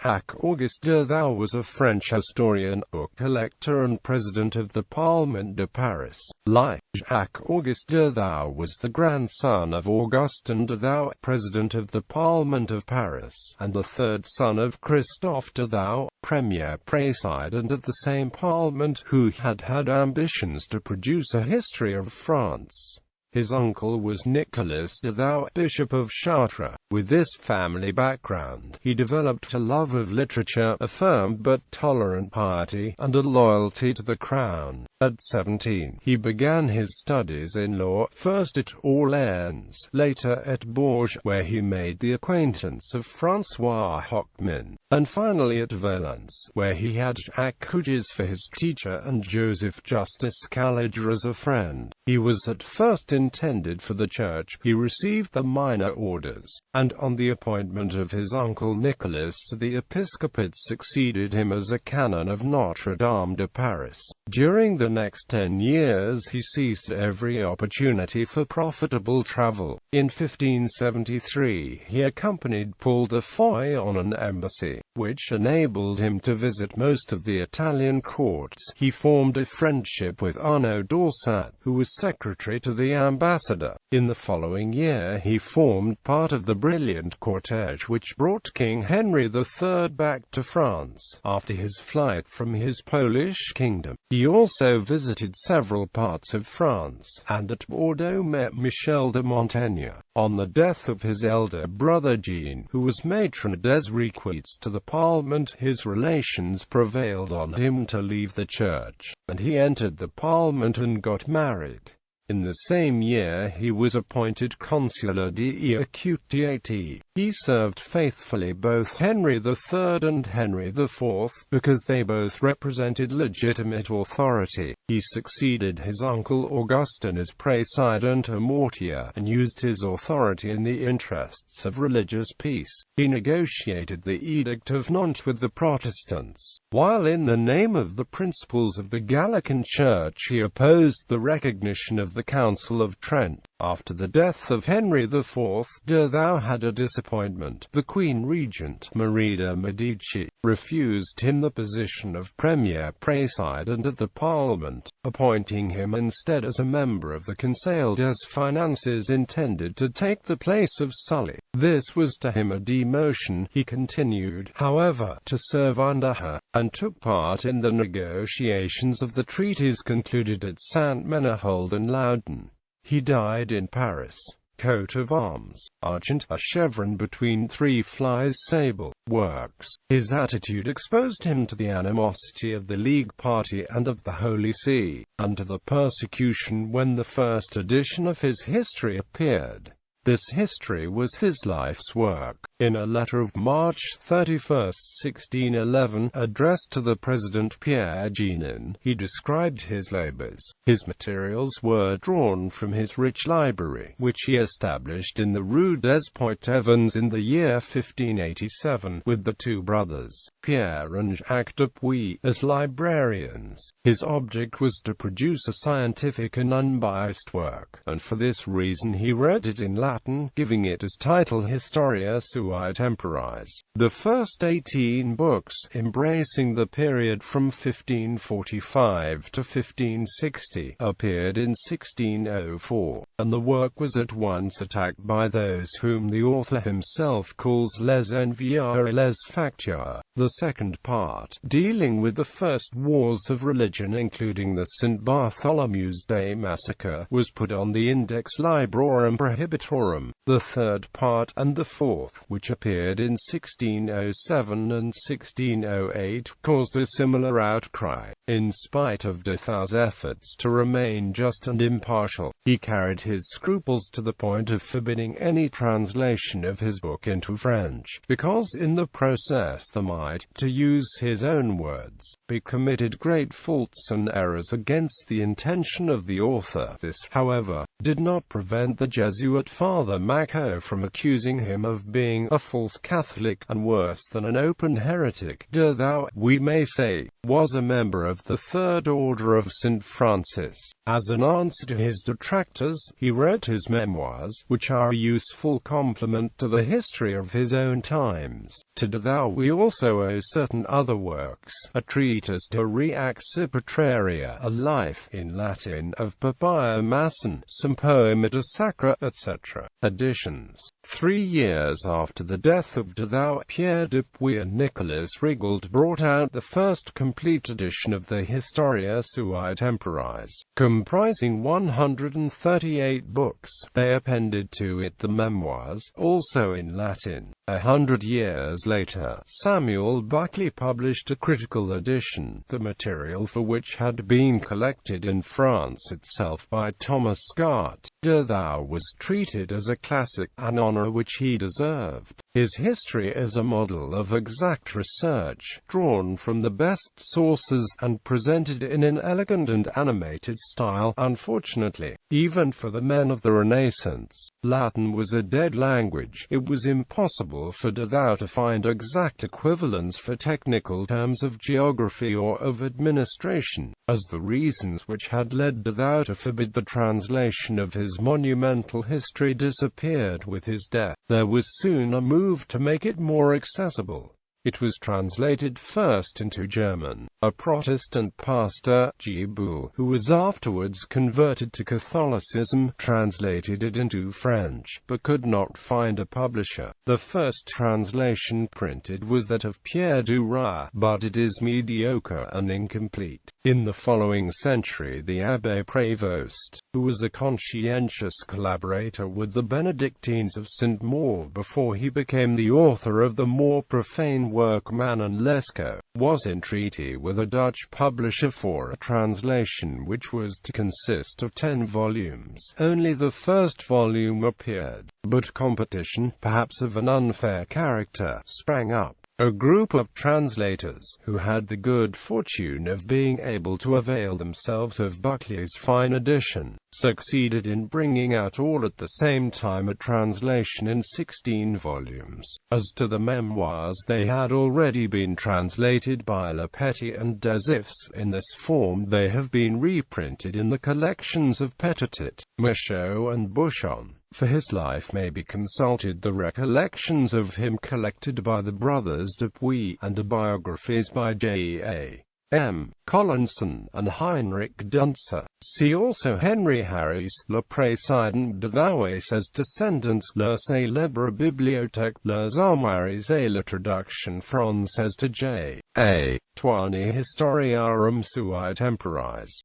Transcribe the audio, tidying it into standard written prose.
Jacques Auguste de Thou was a French historian, book collector and president of the Parlement de Paris. Like Jacques Auguste de Thou was the grandson of Augustin de Thou, president of the Parlement of Paris, and the third son of Christophe de Thou, premier président of the same parliament, who had had ambitions to produce a history of France. His uncle was Nicolas de Thou, Bishop of Chartres. With this family background, he developed a love of literature, a firm but tolerant piety, and a loyalty to the crown. At 17, he began his studies in law, first at Orléans, later at Bourges, where he made the acquaintance of François Hockman, and finally at Valence, where he had Jacques Auguste for his teacher and Joseph Justus Scaliger as a friend. He was at first intended for the church. He received the minor orders, and on the appointment of his uncle Nicolas to the episcopate succeeded him as a canon of Notre Dame de Paris. During the next 10 years he seized every opportunity for profitable travel. In 1573 he accompanied Paul de Foix on an embassy, which enabled him to visit most of the Italian courts. He formed a friendship with Arnaud d'Orsat, who was secretary to the ambassador. In the following year he formed part of the brilliant cortege which brought King Henry III back to France, after his flight from his Polish kingdom. He also visited several parts of France, and at Bordeaux met Michel de Montaigne. On the death of his elder brother Jean, who was matron des requêtes to the Parliament, his relations prevailed on him to leave the church, and he entered the Parliament and got married. In the same year he was appointed Consular d'Equité. He served faithfully both Henry III and Henry IV, because they both represented legitimate authority. He succeeded his uncle Augustin as président à mortier, and used his authority in the interests of religious peace. He negotiated the Edict of Nantes with the Protestants, while in the name of the principles of the Gallican Church he opposed the recognition of the Council of Trent. After the death of Henry IV, de Thou had a disappointment. The Queen Regent, Marie de Medici, refused him the position of premier président of the Parliament, appointing him instead as a member of the Conseil des Finances intended to take the place of Sully. This was to him a demotion. He continued, however, to serve under her, and took part in the negotiations of the treaties concluded at Saint-Ménehould and Loudun. He died in Paris. Coat of arms, argent, a chevron between three flies, sable, works. His attitude exposed him to the animosity of the League Party and of the Holy See, and to the persecution when the first edition of his history appeared. This history was his life's work. In a letter of March 31, 1611, addressed to the President Pierre Jeanin, he described his labors. His materials were drawn from his rich library, which he established in the Rue des Poitevins in the year 1587, with the two brothers, Pierre and Jacques Dupuy, as librarians. His object was to produce a scientific and unbiased work, and for this reason he wrote it in Latin, giving it as title Historia Sui Temporis. The first 18 books, embracing the period from 1545 to 1560, appeared in 1604, and the work was at once attacked by those whom the author himself calls les envieurs et les facteurs. The second part, dealing with the first wars of religion including the St. Bartholomew's Day massacre, was put on the Index Librorum Prohibitorum. The third part, and the fourth, which appeared in 1607 and 1608, caused a similar outcry. In spite of de Thou's efforts to remain just and impartial, he carried his scruples to the point of forbidding any translation of his book into French, because in the process there might, to use his own words, be committed great faults and errors against the intention of the author. This, however, did not prevent the Jesuit Father Maco from accusing him of being being a false Catholic, and worse than an open heretic. De Thou, we may say, was a member of the Third Order of St. Francis. As an answer to his detractors, he wrote his memoirs, which are a useful complement to the history of his own times. To De Thou we also owe certain other works: a treatise De Reaccipitaria, a life, in Latin, of Papia Masson, some Poemata Sacra, etc. Editions. 3 years after the death of De Thou, Pierre Dupuy and Nicolas Rigaud brought out the first complete edition of the Historia Sui Temporis, comprising 138 books. They appended to it the memoirs, also in Latin. 100 years later, Samuel Buckley published a critical edition, the material for which had been collected in France itself by Thomas Scott. De Thou was treated as a classic, an honor which he deserved. His history is a model of exact research, drawn from the best sources, and presented in an elegant and animated style. Unfortunately, even for the men of the Renaissance, Latin was a dead language. It was impossible for De Thou to find exact equivalents for technical terms of geography or of administration, as the reasons which had led De Thou to forbid the translation of his monumental history disappeared with his death. There was soon a move to make it more accessible. It was translated first into German. A Protestant pastor, G. Boule, who was afterwards converted to Catholicism, translated it into French, but could not find a publisher. The first translation printed was that of Pierre Duras, but it is mediocre and incomplete. In the following century, the Abbé Prévost, who was a conscientious collaborator with the Benedictines of St. Maur before he became the author of the more profane work Man and Lescaut, was in treaty with a Dutch publisher for a translation which was to consist of 10 volumes. Only the first volume appeared, but competition, perhaps of an unfair character, sprang up. A group of translators, who had the good fortune of being able to avail themselves of Buckley's fine edition, succeeded in bringing out all at the same time a translation in 16 volumes. As to the memoirs, they had already been translated by Le Petit and Desifs. In this form they have been reprinted in the collections of Petitot, Michaud and Bouchon. For his life may be consulted the recollections of him collected by the brothers Dupuy, and the biographies by J. A. M. Collinson and Heinrich Dunzer. See also Henry Harris, Le Président de Thou et ses descendants, Le célèbre bibliothèque, Les armoires et la traduction française de J. A. Tourney Historiarum Sui Temporis.